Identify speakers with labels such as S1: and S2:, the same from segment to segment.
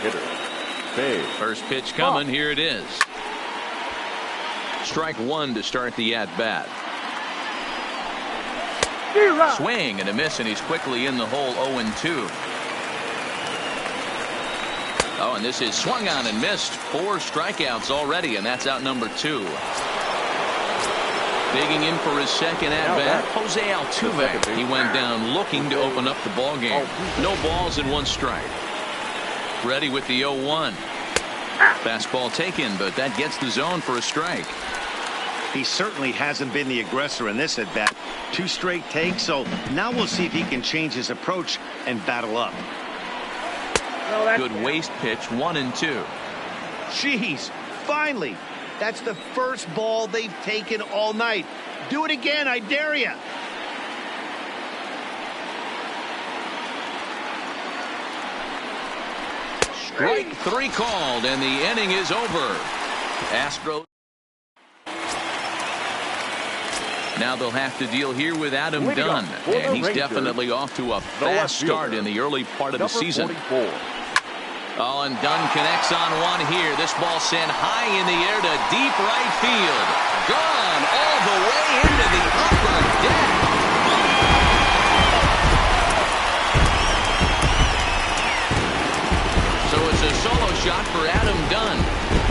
S1: hitter. Big.
S2: First pitch coming. Here it is. Strike one to start the at-bat. Swing and a miss, and he's quickly in the hole. 0-2. Oh, and this is swung on and missed. 4 strikeouts already, and that's out number 2. Digging in for his second at-bat, Jose Altuve. He went down looking to open up the ball game. No balls and 1 strike. Ready with the 0-1. Fastball taken, but that gets the zone for a strike.
S3: He certainly hasn't been the aggressor in this at-bat. 2 straight takes, so now we'll see if he can change his approach and battle up.
S2: Good waist pitch, 1-2.
S3: Jeez, finally. That's the first ball they've taken all night. Do it again, I dare you.
S2: Strike 3 called, and the inning is over. Astros. Now they'll have to deal here with Adam Dunn, and he's definitely off to a fast start in the early part of the season. Oh, and Dunn connects on one here. This ball sent high in the air to deep right field. Gone all the way into the upper deck. So it's a solo shot for Adam Dunn.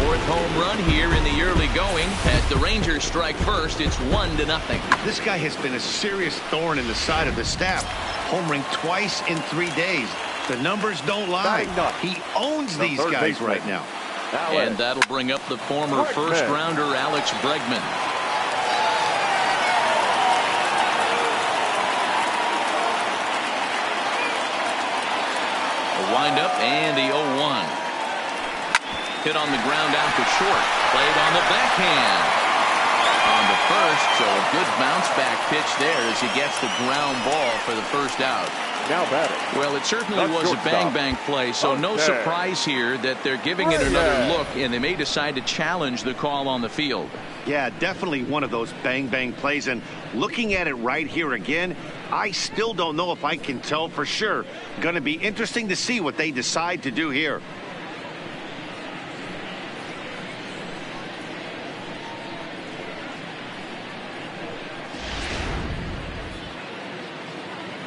S2: 4th home run here in the early going. As the Rangers strike first, it's 1-0.
S3: This guy has been a serious thorn in the side of the staff. Homering twice in 3 days. The numbers don't lie. He owns these guys right now.
S2: And that'll bring up the former first-rounder Alex Bregman. The windup and the 0-1. Hit on the ground out to short. Played on the backhand. On the first, so a good bounce-back pitch there as he gets the ground ball for the first out.
S1: Now batting.
S2: Well, it certainly was a bang-bang play, so no surprise here that they're giving it another look, and they may decide to challenge the call on the field.
S3: Yeah, definitely one of those bang-bang plays, and looking at it right here again, I still don't know if I can tell for sure. Going to be interesting to see what they decide to do here.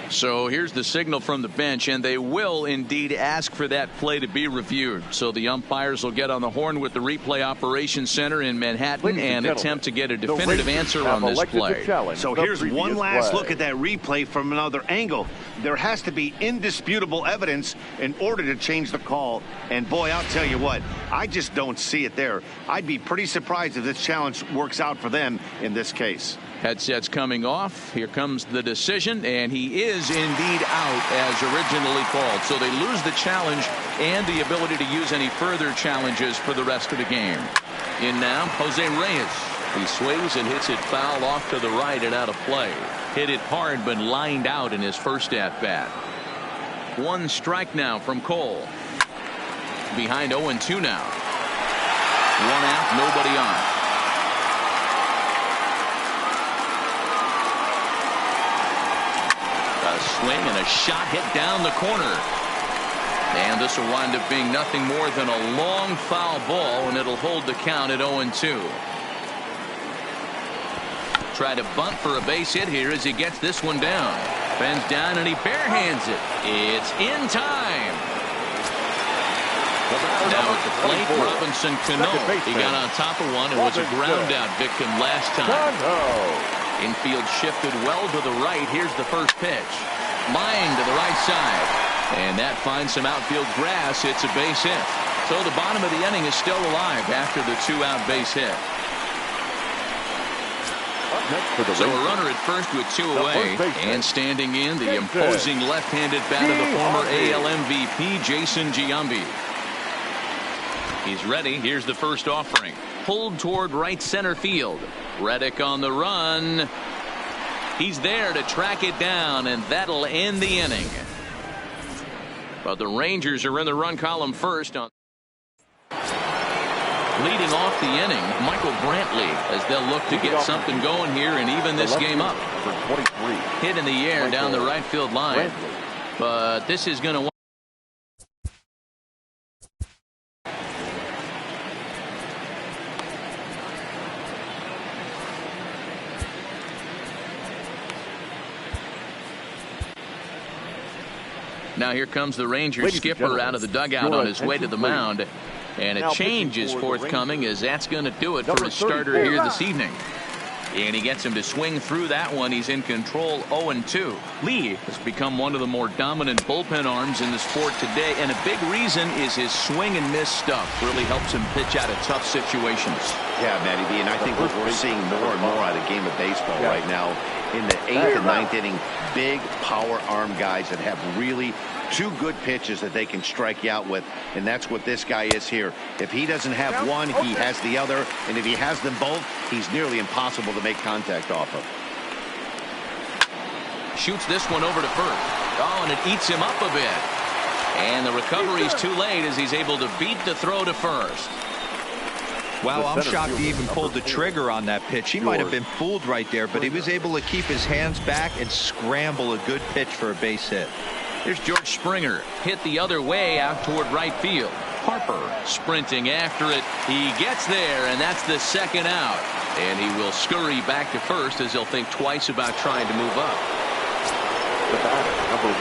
S2: So here's the signal from the bench, and they will indeed ask for that play to be reviewed. So the umpires will get on the horn with the replay operations center in Manhattan and attempt to get a definitive answer on this play.
S3: So here's one last look at that replay from another angle. There has to be indisputable evidence in order to change the call. And boy, I'll tell you what, I just don't see it there. I'd be pretty surprised if this challenge works out for them in this case.
S2: Headsets coming off. Here comes the decision, and he is indeed out as originally called. So they lose the challenge and the ability to use any further challenges for the rest of the game. In now, Jose Reyes. He swings and hits it foul off to the right and out of play. Hit it hard, but lined out in his first at-bat. 1 strike now from Cole. Behind 0-2 now. 1 out, nobody on. A swing and a shot hit down the corner. And this will wind up being nothing more than a long foul ball, and it'll hold the count at 0-2. Try to bunt for a base hit here as he gets this one down. Bends down and he barehands it. It's in time. Now at the plate, Robinson Cano. He got on top of one and was a ground out victim last time. Infield shifted well to the right. Here's the first pitch. Line to the right side. And that finds some outfield grass. It's a base hit. So the bottom of the inning is still alive after the 2-out base hit. So a runner at first with 2 away, and standing in the imposing left-handed bat of the former AL MVP, Jason Giambi. He's ready. Here's the first offering. Pulled toward right center field. Reddick on the run. He's there to track it down, and that'll end the inning. But the Rangers are in the run column first. Leading off the inning, Michael Brantley, as they'll look to get something going here and even this game up. Hit in the air down the right field line. But this is going to Now here comes the Rangers skipper out of the dugout on his way to the mound. And a change is forthcoming, as that's going to do it for his starter here this evening. And he gets him to swing through that one. He's in control 0-2. Lee has become one of the more dominant bullpen arms in the sport today, and a big reason is his swing and miss stuff. Really helps him pitch out of tough situations.
S3: Yeah, Matty B, and I think what we're seeing more and more out of the game of baseball right now in the 8th and 9th inning, big power arm guys that have really two good pitches that they can strike you out with, and that's what this guy is here. If he doesn't have one, he has the other, and if he has them both, he's nearly impossible to make contact off of.
S2: Shoots this one over to first. Oh, and it eats him up a bit. And the recovery's too late as he's able to beat the throw to first.
S4: Wow, I'm shocked he even pulled the trigger on that pitch. He might have been fooled right there, but he was able to keep his hands back and scramble a good pitch for a base hit.
S2: Here's George Springer, hit the other way out toward right field. Harper sprinting after it. He gets there, and that's the second out. And he will scurry back to first as he'll think twice about trying to move up.
S1: The batter, number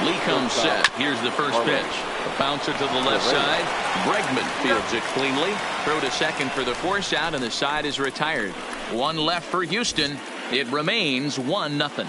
S1: 1.
S2: Lee comes set. Here's the first pitch. A bouncer to the left side. Bregman fields it cleanly. Throw to second for the force out, and the side is retired. One left for Houston. It remains 1-0.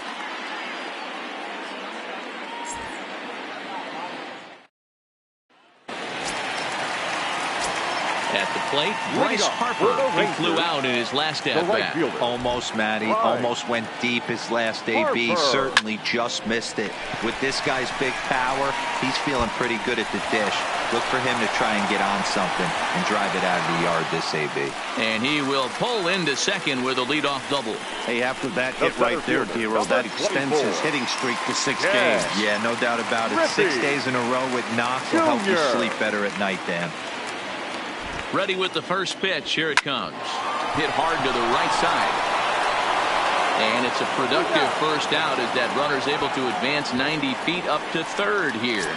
S2: At the plate, Bryce Harper. He flew out in his last at-bat.
S4: Almost, Matty. Almost went deep his last AB. Certainly just missed it. With this guy's big power, he's feeling pretty good at the dish. Look for him to try and get on something and drive it out of the yard this AB.
S2: And he will pull into second with a leadoff double.
S3: Hey, after that hit right there, Dero, that extends his hitting streak to 6 games.
S4: Yeah, no doubt about it. 6 days in a row with knocks will help you sleep better at night, Dan.
S2: Ready with the first pitch. Here it comes. Hit hard to the right side. And it's a productive first out as that runner's able to advance 90 feet up to third here.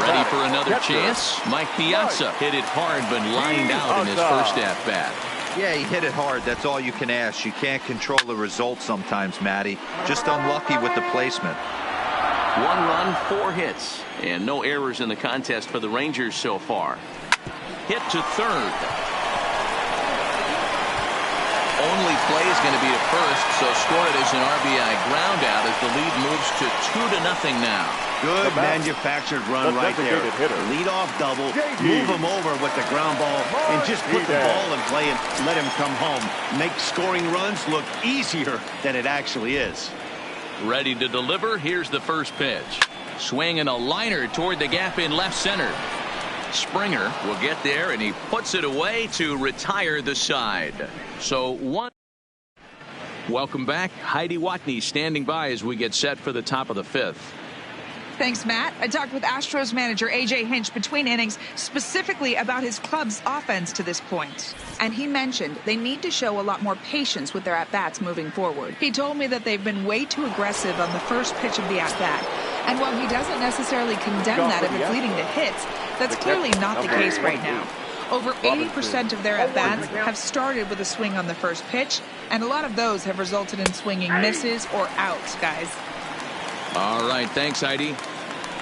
S2: Ready for another chance. Mike Piazza hit it hard but lined out in his first at-bat.
S4: Yeah, he hit it hard. That's all you can ask. You can't control the result sometimes, Matty. Just unlucky with the placement.
S2: 1 run, 4 hits, and no errors in the contest for the Rangers so far. Hit to third. Only play is going to be at first, so score it as an RBI ground out as the lead moves to 2-0 now.
S3: Good manufactured run right there. Lead off double, move him over with the ground ball, and just put the ball in play and let him come home. Make scoring runs look easier than it actually is.
S2: Ready to deliver. Here's the first pitch. Swinging a liner toward the gap in left center. Springer will get there, and he puts it away to retire the side. So one. Welcome back. Heidi Watney standing by as we get set for the top of the 5th.
S5: Thanks, Matt. I talked with Astros manager A.J. Hinch between innings specifically about his club's offense to this point. And he mentioned they need to show a lot more patience with their at-bats moving forward. He told me that they've been way too aggressive on the first pitch of the at-bat. And while he doesn't necessarily condemn that if it's leading to hits, that's clearly not the case right now. Over 80% of their at-bats have started with a swing on the first pitch, and a lot of those have resulted in swinging misses or outs, guys.
S2: All right, thanks, Heidi.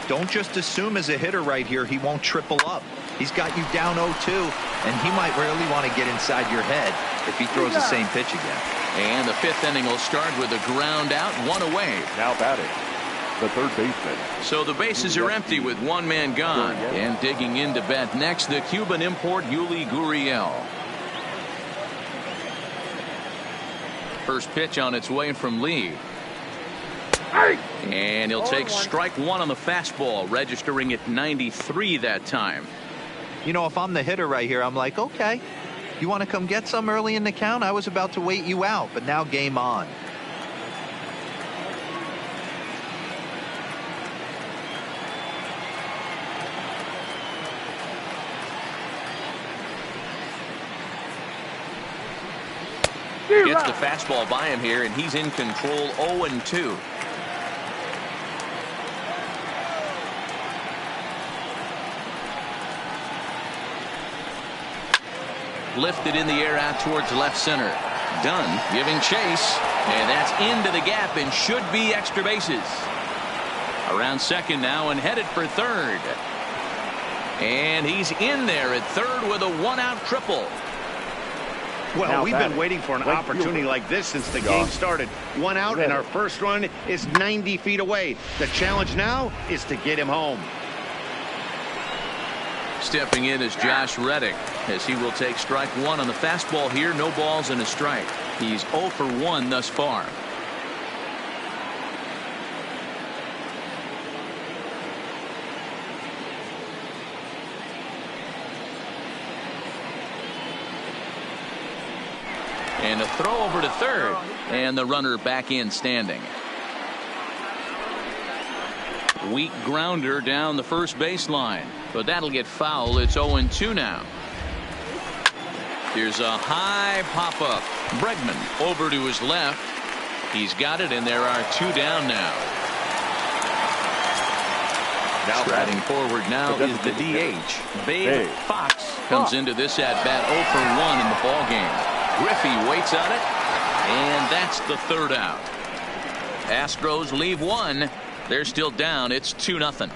S4: Don't just assume as a hitter right here he won't triple up. He's got you down 0-2, and he might really want to get inside your head if he throws the same pitch again.
S2: And the 5th inning will start with a ground out, 1 away.
S1: Now batting, the third baseman.
S2: So the bases are empty with 1 man gone. And digging in to bat next, the Cuban import Yuli Gurriel. First pitch on its way from Lee. And he'll take strike 1 on the fastball, registering at 93 that time.
S4: You know, if I'm the hitter right here, I'm like, okay, you want to come get some early in the count? I was about to wait you out, but now game on.
S2: Gets the fastball by him here, and he's in control 0-2. Lifted in the air out towards left center. Dunn giving chase, and that's into the gap and should be extra bases. Around second now and headed for third. And he's in there at third with a one-out triple.
S3: Well,
S1: Now
S3: we've been waiting for an opportunity like this since the game started. One out, and our first run is 90 feet away. The challenge now is to get him home.
S2: Stepping in is Josh Reddick, as he will take strike one on the fastball here. No balls and a strike. He's 0 for 1 thus far. And a throw over to third, and the runner back in standing. Weak grounder down the first baseline, but that'll get foul. It's 0-2 now. Here's a high pop-up. Bregman over to his left. He's got it, and there are 2 down now. Striding forward now is the DH. Babe Fox comes into this at-bat 0 for 1 in the ball game. Griffey waits on it, and that's the third out. Astros leave one. They're still down. It's 2-0.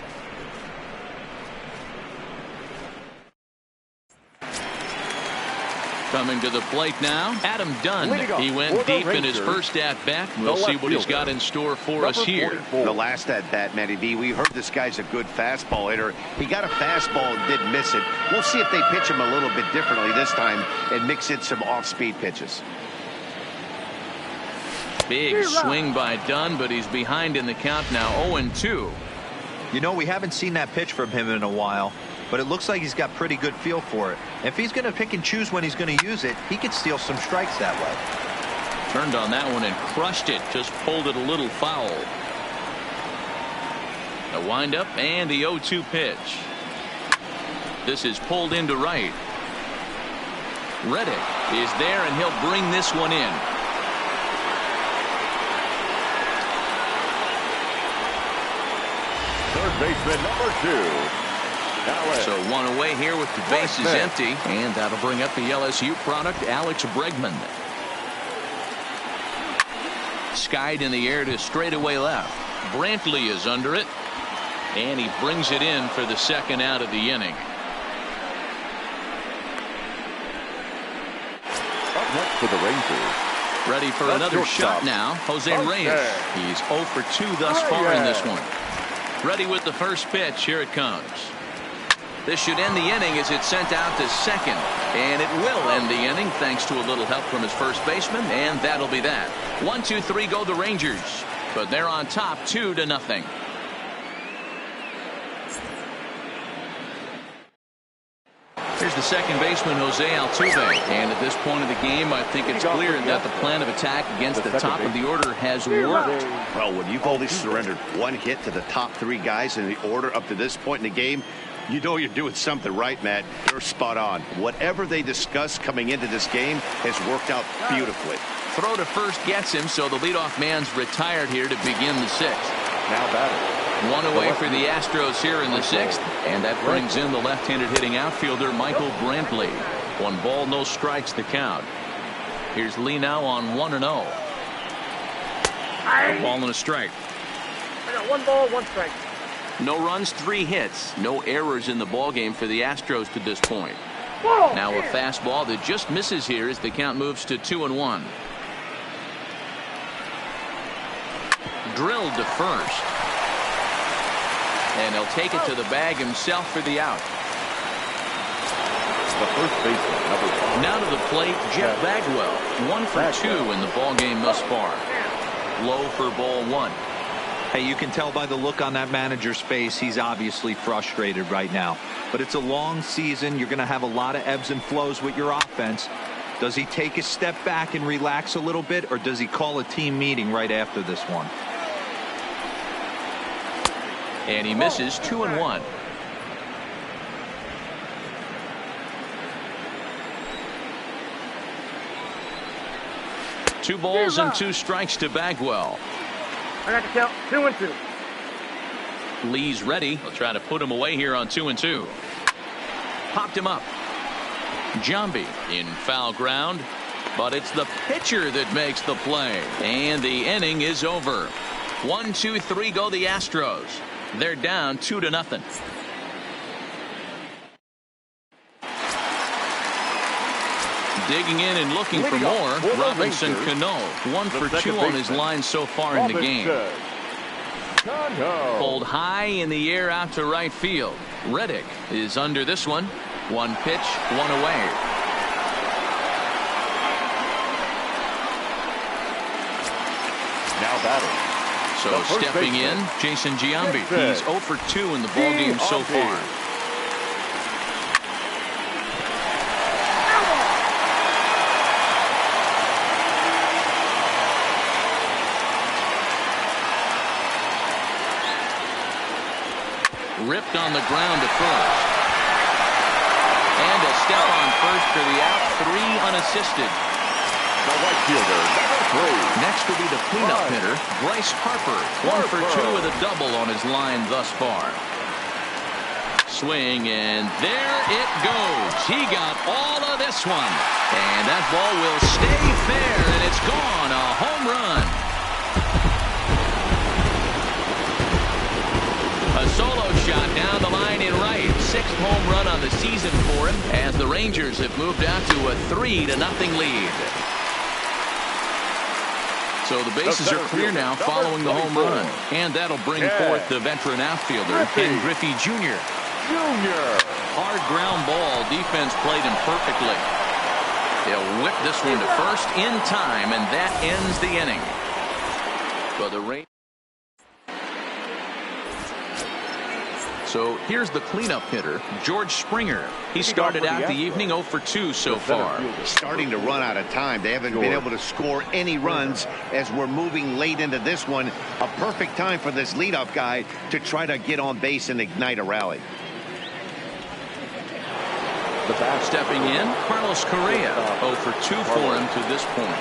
S2: Coming to the plate now, Adam Dunn. He went deep in his first at-bat. We'll see what he's got in store for us here.
S3: The last at-bat, Matty B, we heard this guy's a good fastball hitter. He got a fastball and did miss it. We'll see if they pitch him a little bit differently this time and mix in some off-speed pitches.
S2: Big swing by Dunn, but he's behind in the count now, 0-2.
S4: You know, we haven't seen that pitch from him in a while, but it looks like he's got pretty good feel for it. If he's going to pick and choose when he's going to use it, he could steal some strikes that way.
S2: Turned on that one and crushed it. Just pulled it a little foul. The windup and the 0-2 pitch. This is pulled into right. Reddick is there, and he'll bring this one in.
S1: Third baseman number 2.
S2: So one away here with the bases empty, and that'll bring up the LSU product, Alex Bregman. Skied in the air to straightaway left. Brantley is under it, and he brings it in for the second out of the inning.
S1: Up next for the Rangers.
S2: Ready for another shot now, Jose Reyes. He's 0 for 2 thus far in this one. Ready with the first pitch. Here it comes. This should end the inning as it's sent out to second. And it will end the inning thanks to a little help from his first baseman. And that'll be that. 1, 2, 3 go the Rangers. But they're on top 2-0. Here's the second baseman, Jose Altuve. And at this point of the game, I think it's clear that the plan of attack against the top of the order has worked.
S3: Well, when you've only surrendered one hit to the top 3 guys in the order up to this point in the game, you know you're doing something right, Matt. You're spot on. Whatever they discussed coming into this game has worked out beautifully.
S2: Throw to first gets him, so the leadoff man's retired here to begin the 6th.
S1: Now batting.
S2: One away for the Astros here in the 6th, and that brings in the left-handed hitting outfielder Michael Brantley. 1 ball, no strikes to count. Here's Lee now on 1-0. A ball and a strike.
S6: I got 1 ball, 1 strike.
S2: No runs, 3 hits. No errors in the ballgame for the Astros to this point.
S6: Whoa,
S2: now a fastball that just misses here as the count moves to 2-1. Drilled to first. And he'll take it to the bag himself for the out.
S1: The first baseman number 5.
S2: Now to the plate, Jeff Bagwell. 1 for 2 in the ballgame thus far. Low for ball 1.
S4: Hey, you can tell by the look on that manager's face, he's obviously frustrated right now. But it's a long season. You're going to have a lot of ebbs and flows with your offense. Does he take a step back and relax a little bit, or does he call a team meeting right after this one?
S2: And he misses 2-1. Two balls and 2 strikes to Bagwell.
S6: I got to count 2-2.
S2: Lee's ready. He'll try to put him away here on 2-2. Popped him up. Jambi in foul ground, but it's the pitcher that makes the play, and the inning is over. 1, 2, 3 go the Astros. They're down 2-0. Digging in and looking for more. Robinson Cano, 1 for 2 on his line so far in the game. Pulled high in the air out to right field. Reddick is under this one. 1 pitch, 1 away.
S1: Now batting.
S2: So stepping in, Jason Giambi. He's 0 for 2 in the ballgame so far. Ripped on the ground to first. And a step on first for the out. 3 unassisted.
S1: The right fielder, number 3.
S2: Next will be the cleanup hitter, Bryce Harper. 1 for 2 with a double on his line thus far. Swing, and there it goes. He got all of this one. And that ball will stay fair, and it's gone. A home run. A solo shot down the line in right. 6th home run on the season for him as the Rangers have moved out to a 3-0 lead. So the bases are clear now following the home run. And that'll bring forth the veteran outfielder, Ken Griffey Jr. Hard ground ball. Defense played him perfectly. He'll whip this one to first in time, and that ends the inning. For the Rangers. So here's the cleanup hitter, George Springer. He started out the evening 0 for 2 so far.
S3: Starting to run out of time. They haven't been able to score any runs as we're moving late into this one. A perfect time for this leadoff guy to try to get on base and ignite a rally.
S2: Stepping in, Carlos Correa. 0 for 2 for him to this point.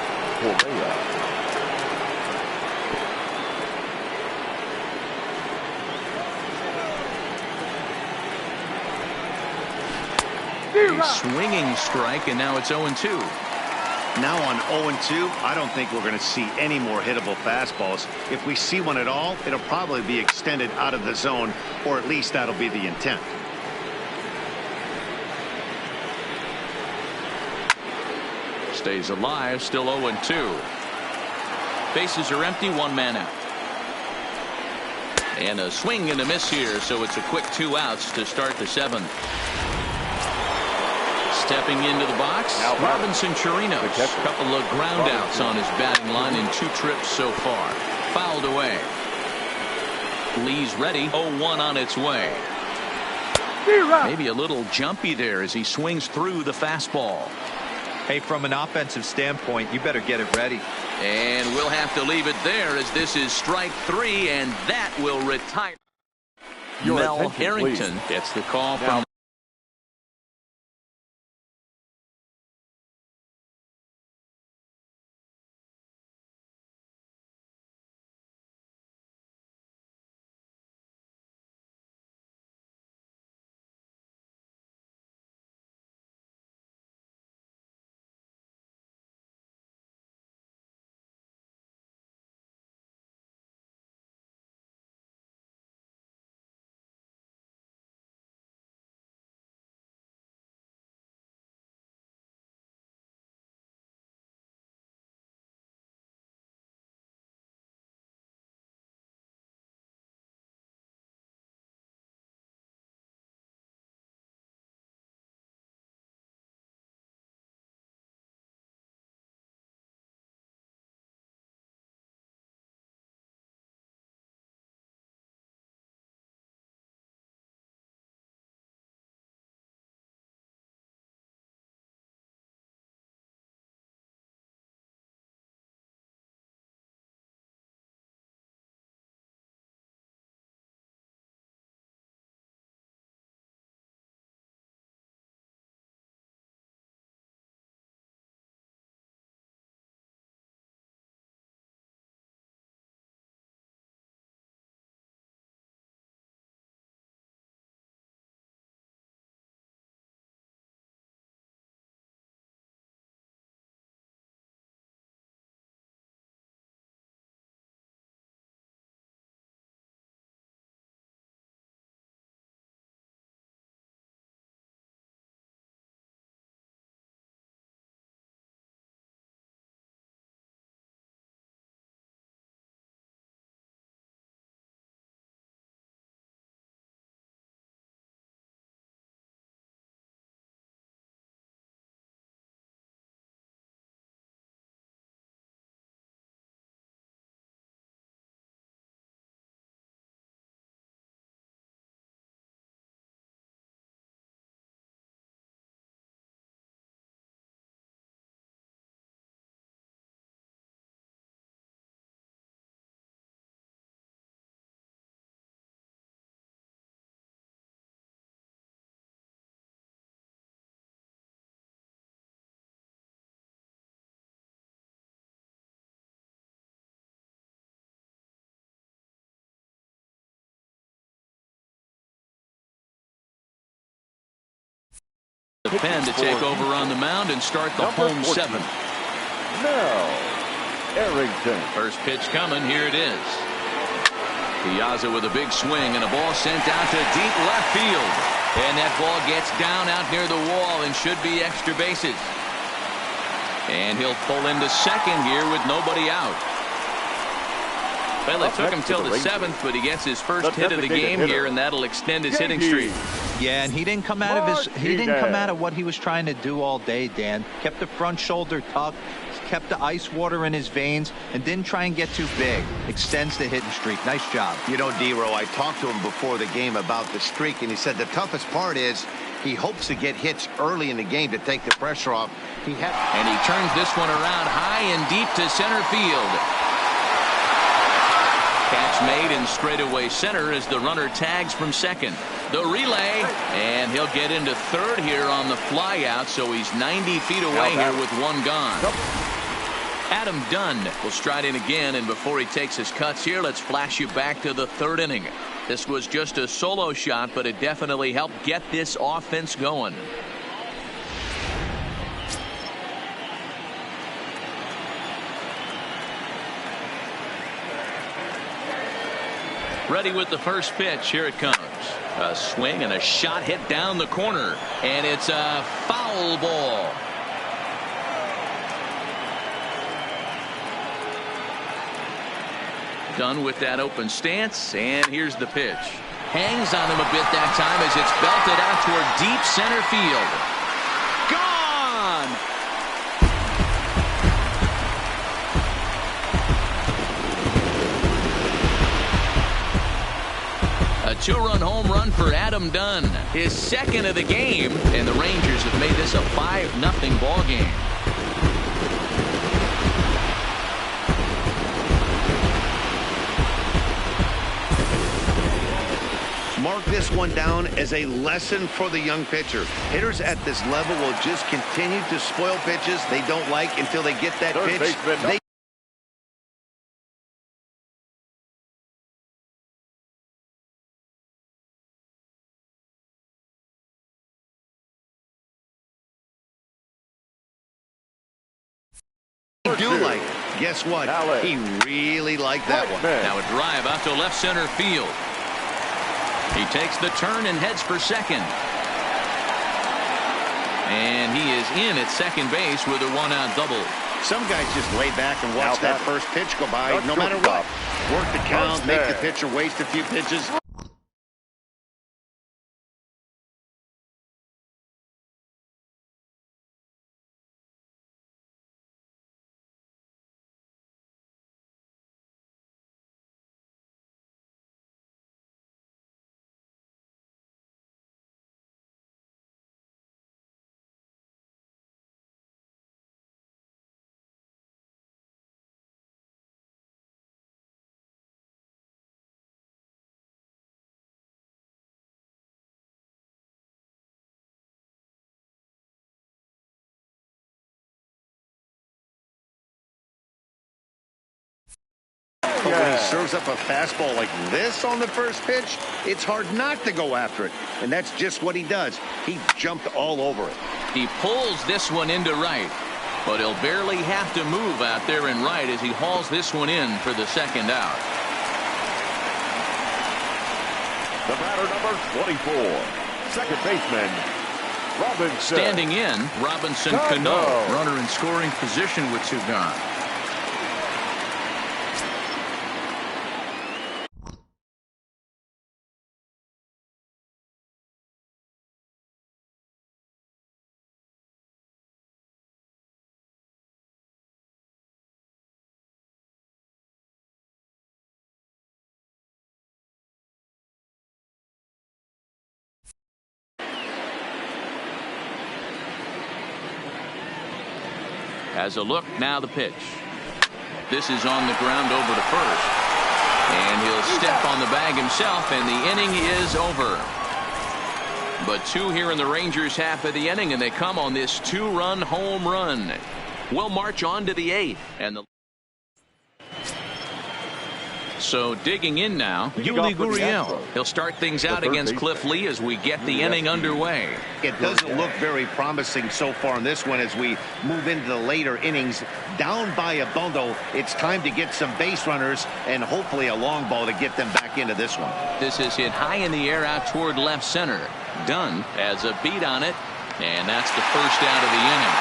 S2: A swinging strike, and now it's 0-2.
S3: Now on 0-2, I don't think we're going to see any more hittable fastballs. If we see one at all, it'll probably be extended out of the zone, or at least that'll be the intent.
S2: Stays alive, still 0-2. Bases are empty, 1 man out. And a swing and a miss here, so it's a quick 2 outs to start the 7th. Stepping into the box, Robinson Chirinos. A couple of ground outs on his batting line in 2 trips so far. Fouled away. Lee's ready. 0-1 on its way. Maybe a little jumpy there as he swings through the fastball.
S4: Hey, from an offensive standpoint, you better get it ready.
S2: And we'll have to leave it there as this is strike 3, and that will retire. Mel Harrington gets the call from The pen to take over on the mound and start the home 7th.
S1: Now, Arrington.
S2: First pitch coming. Here it is. Piazza with a big swing and a ball sent out to deep left field. And that ball gets down out near the wall and should be extra bases. And he'll pull into second here with nobody out. Well, it took him till the 7th, but he gets his first hit of the game here, and that'll extend his hitting streak.
S4: Yeah, and he didn't come out of what he was trying to do all day, Dan. Kept the front shoulder tucked, kept the ice water in his veins, and didn't try and get too big. Extends the hitting streak. Nice job.
S3: You know, D-Row, I talked to him before the game about the streak, and he said the toughest part is he hopes to get hits early in the game to take the pressure off.
S2: And he turns this one around high and deep to center field. Catch made in straightaway center as the runner tags from second. The relay, and he'll get into third here on the fly out, so he's 90 feet away here with one gone. Adam Dunn will stride in again, and before he takes his cuts here, let's flash you back to the 3rd inning. This was just a solo shot, but it definitely helped get this offense going. Ready with the first pitch. Here it comes. A swing and a shot hit down the corner. And it's a foul ball. Done with that open stance. And here's the pitch. Hangs on him a bit that time as it's belted out toward deep center field. Gone! A 2-run home run for Adam Dunn, his 2nd of the game, and the Rangers have made this a 5-0 ball game.
S3: Mark this one down as a lesson for the young pitcher. Hitters at this level will just continue to spoil pitches they don't like until they get that pitch. Guess what? He really liked that one.
S2: Now a drive out to left center field. He takes the turn and heads for second. And he is in at second base with a 1-out double.
S3: Some guys just lay back and watch that first pitch go by no matter what. Work the count, make the pitcher waste a few pitches. When he serves up a fastball like this on the first pitch, it's hard not to go after it. And that's just what he does. He jumped all over it.
S2: He pulls this one into right, but he'll barely have to move out there in right as he hauls this one in for the 2nd out.
S1: The batter, number 24, second baseman, Robinson.
S2: Standing in, Robinson Cano, runner in scoring position with 2 gone. As a look, now the pitch. This is on the ground over to first. And he'll step on the bag himself, and the inning is over. But 2 here in the Rangers' half of the inning, and they come on this 2-run home run. We'll march on to the 8th. And the So digging in now,
S1: Leading off
S2: Yuli
S1: for the
S2: Gurriel.
S1: Astros,
S2: He'll start things
S1: the
S2: out
S1: third
S2: against
S1: baseman,
S2: Cliff Lee as we get the inning underway.
S3: It doesn't look very promising so far in this one as we move into the later innings. Down by a bundle, it's time to get some base runners and hopefully a long ball to get them back into this one.
S2: This is hit high in the air out toward left center. Dunn has a beat on it, and that's the first out of the inning.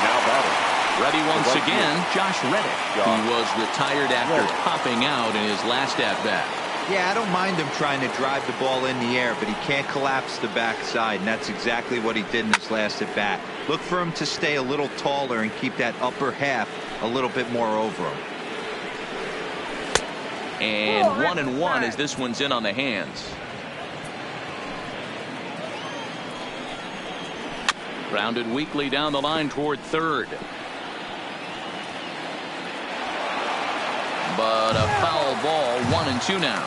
S1: Now batting.
S2: Ready once again, Josh Reddick. He was retired after popping out in his last at-bat.
S4: Yeah, I don't mind him trying to drive the ball in the air, but he can't collapse the backside, and that's exactly what he did in his last at-bat. Look for him to stay a little taller and keep that upper half a little bit more over him.
S2: And 1-1 as this one's in on the hands. Grounded weakly down the line toward third. But a foul ball, 1-2 now.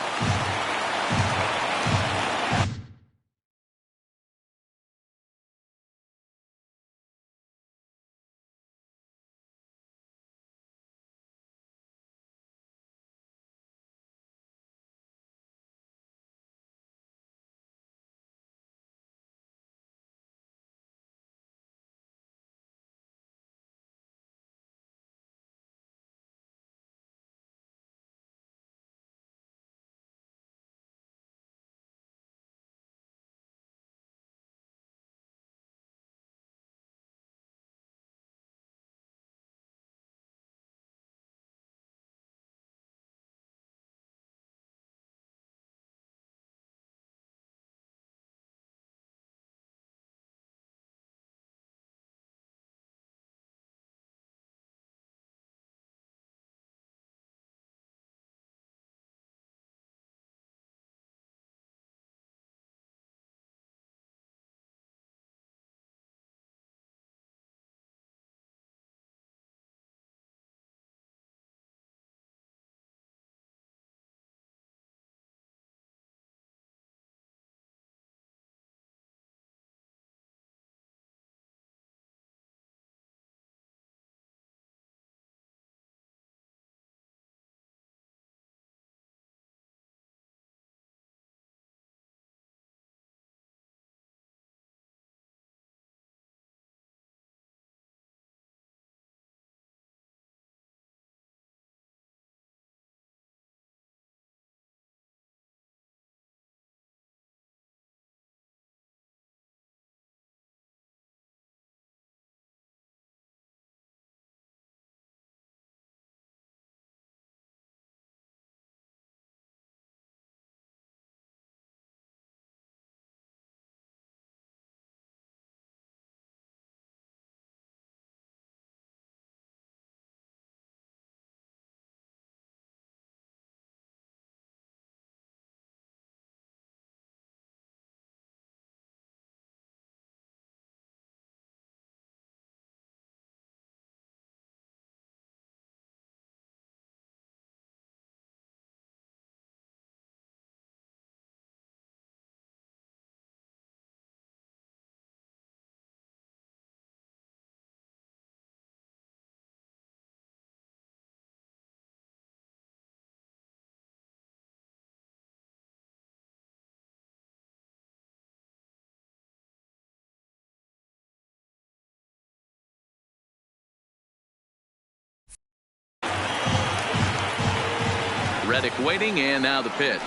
S2: Reddick waiting, and now the pitch.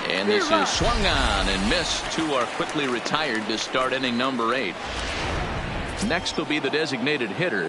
S2: And this is swung on and missed. Two are quickly retired to start inning number 8. Next will be the designated hitter.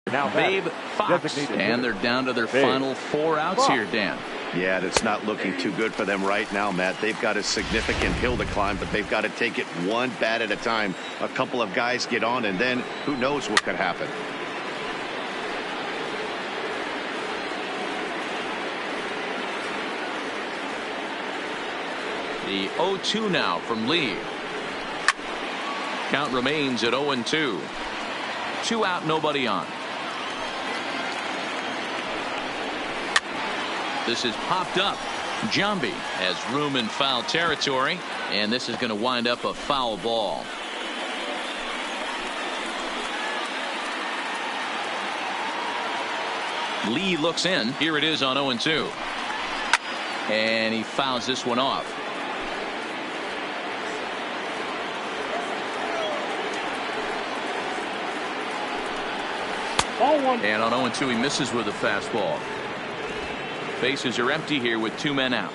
S2: Babe Fox, and they're down to their final 4 outs here, Dan.
S3: Yeah, it's not looking too good for them right now, Matt. They've got a significant hill to climb, but they've got to take it one bat at a time. A couple of guys get on, and then who knows what could happen.
S2: The 0-2 now from Lee. Count remains at 0-2. 2 out, nobody on. This is popped up. Giambi has room in foul territory, and this is going to wind up a foul ball. Lee looks in. Here it is on 0-2. And he fouls this one off. And on 0-2, he misses with a fastball. Bases are empty here with 2 men out.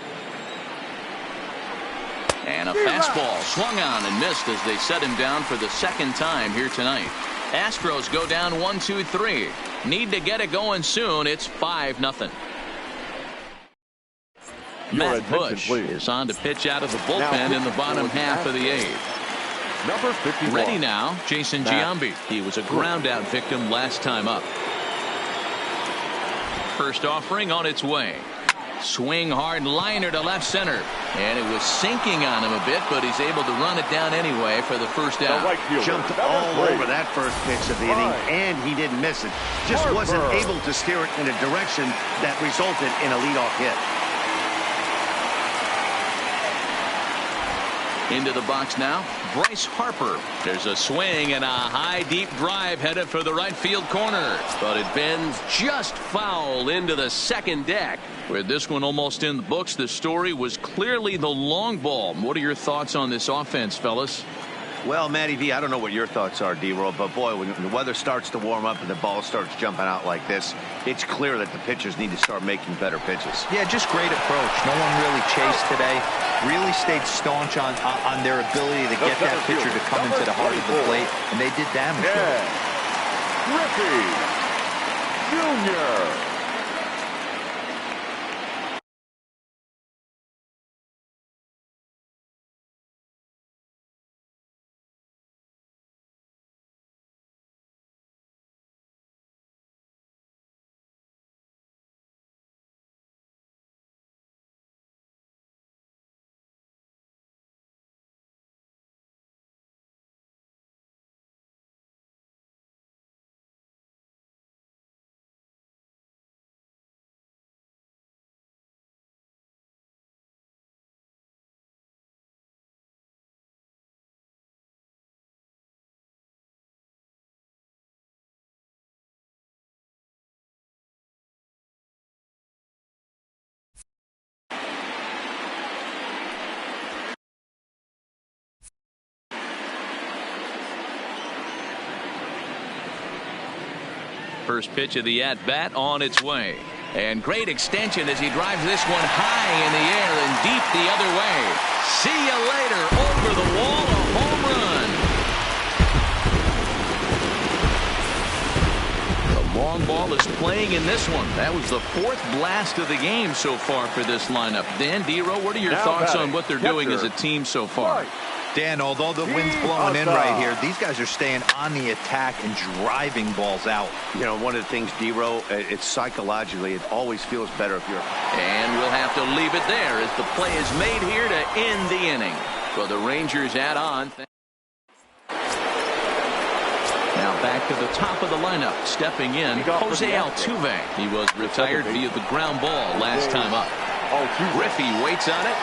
S2: And a fastball swung on and missed as they set him down for the 2nd time here tonight. Astros go down 1-2-3. Need to get it going soon. It's 5-0. Matt Bush is on to pitch out of the bullpen in the bottom half of the 8th.
S1: Number 51.
S2: Ready now, Jason Giambi. He was a ground out victim last time up. First offering on its way. Swing hard liner to left center. And it was sinking on him a bit, but he's able to run it down anyway for the first out.
S3: Jumped all over that first pitch of the inning, and he didn't miss it. Just wasn't able to steer it in a direction that resulted in a leadoff hit.
S2: Into the box now, Bryce Harper. There's a swing and a high deep drive headed for the right field corner, but it bends just foul into the second deck. With this one almost in the books, the story was clearly the long ball. What are your thoughts on this offense, fellas?
S3: Well, Matty V, I don't know what your thoughts are, D-Roll, but boy, when the weather starts to warm up and the ball starts jumping out like this, it's clear that the pitchers need to start making better pitches.
S4: Yeah, just great approach. No one really chased today. Really stayed staunch on their ability to get that pitcher to come into the heart of the plate, and they did damage.
S1: Griffey Jr.
S2: First pitch of the at-bat on its way. And great extension as he drives this one high in the air and deep the other way. See you later. Over the wall, a home run. The long ball is playing in this one. That was the 4th blast of the game so far for this lineup. Dan, D-Row, what are your thoughts on what they're doing as a team so far?
S4: Dan, although the wind's blowing in right here, these guys are staying on the attack and driving balls out.
S3: You know, one of the things, D-Row, it's psychologically, it always feels better if you're...
S2: And we'll have to leave it there as the play is made here to end the inning. So the Rangers add on. Now back to the top of the lineup, stepping in, Jose Altuve. He was retired via the ground ball last time up. Griffey waits on it.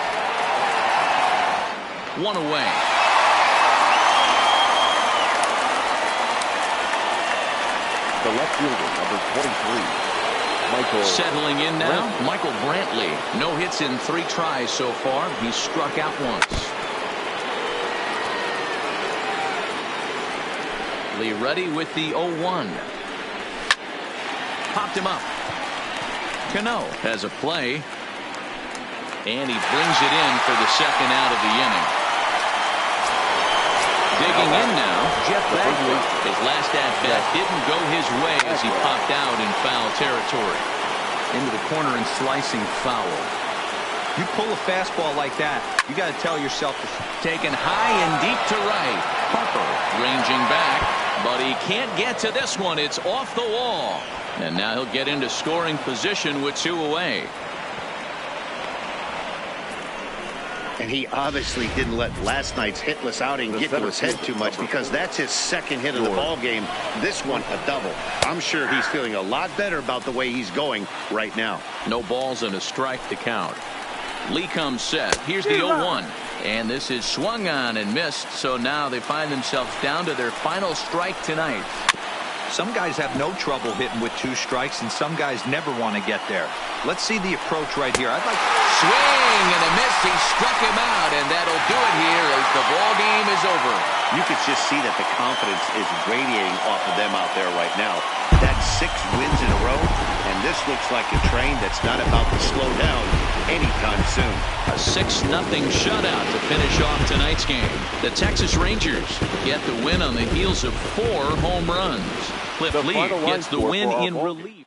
S2: One away.
S1: The left fielder, number 23, Michael.
S2: Settling in now, Michael Brantley. No hits in 3 tries so far. He's struck out once. Lee ready with the 0-1. Popped him up. Cano has a play. And he brings it in for the 2nd out of the inning. Digging in now, Jeff His last at-bat didn't go his way as he popped out in foul territory.
S7: Into the corner and slicing foul.
S4: You pull a fastball like that, you got to tell yourself to...
S2: Taken high and deep to right. Harper ranging back, but he can't get to this one. It's off the wall. And now he'll get into scoring position with 2 away.
S3: And he obviously didn't let last night's hitless outing get to his head too much, because that's his second hit of the ball game. This one a double. I'm sure he's feeling a lot better about the way he's going right now.
S2: No balls and a strike to count. Lee comes set. Here's the 0-1. And this is swung on and missed. So now they find themselves down to their final strike tonight.
S4: Some guys have no trouble hitting with 2 strikes, and some guys never want to get there. Let's see the approach right here. I'd like
S2: swing and a miss. He struck him out, and that'll do it here as the ball game is over.
S3: You could just see that the confidence is radiating off of them out there right now. That's 6 wins in a row, and this looks like a train that's not about to slow down anytime soon.
S2: A 6-0 shutout to finish off tonight's game. The Texas Rangers get the win on the heels of 4 home runs. Cliff Lee gets the win in relief.